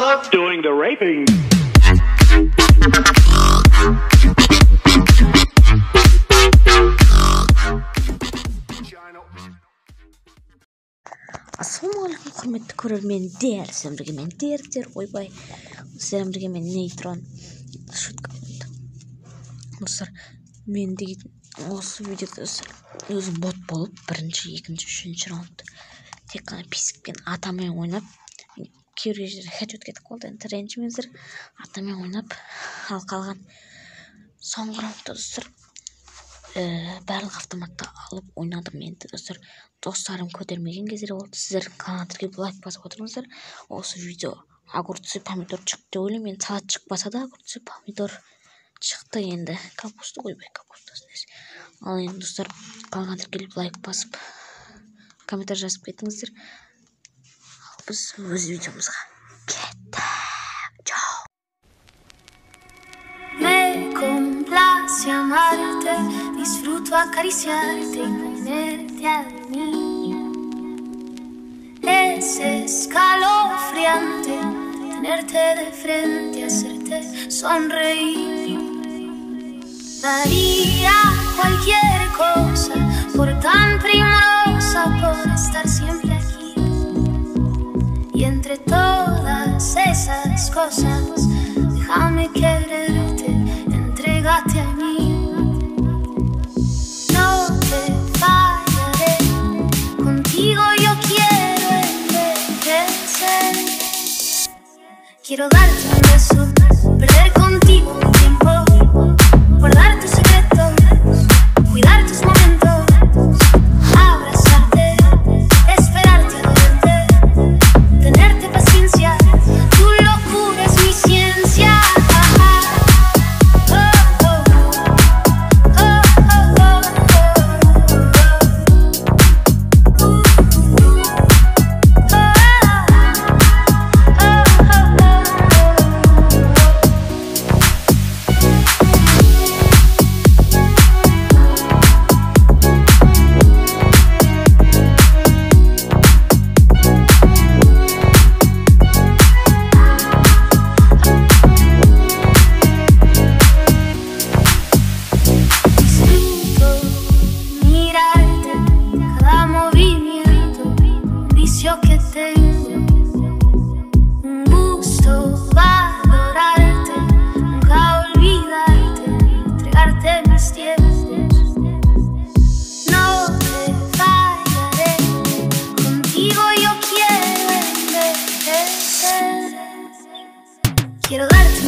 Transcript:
love doing the raping. Ассalamualaikum құрметті көрермендер, сіздермен бірге мен Дертер ойбай, сіздермен бірге мен Нейтрон. Шутка болды. Достар, мен деген осы видеода өзім бот болып, бірінші, екінші, үшінші раунд тек қана писікпен атамен ойнап, кейбір жерде хедшот кетіп қалды, енді ренжімеңіздер, атамен ойнап, ал қалған соңғы раундта достар барлық автоматты алып ойнадым. Енді достарым көтермеген кездер болды. Сіздер каналға лайк басып отырыңыздар. Осы видео огурцы, помидор шықты деп ойлаймын. Мен салат шықпаса да огурцы, помидор шықты. Енді капуста ойбай, капустасын. Ал енді достар, каналға лайк басып, комментарий жазып кетіңіздер. Ал біз өз видеомызға кеттік. Чао. Complace amarte, disfruto acariciarte y ponerte a mí. Es escalofriante tenerte de frente, hacerte sonreír. Daría cualquier cosa por tan primorosa, por estar siempre aquí. Y entre todas esas cosas, déjame quererte, entrégate a mí. No te fallaré, contigo yo quiero envejecer. Quiero darte un beso, perder contigo un tiempo, guardar tus secretos, cuidar tus momentos, abrazarte, esperarte a verte, tenerte paciencia. Tu locura es mi ciencia. Que tengo un gusto valorarte, nunca olvidarte, entregarte mis tiempos. No te fallaré, contigo yo quiero envejecer. Quiero darte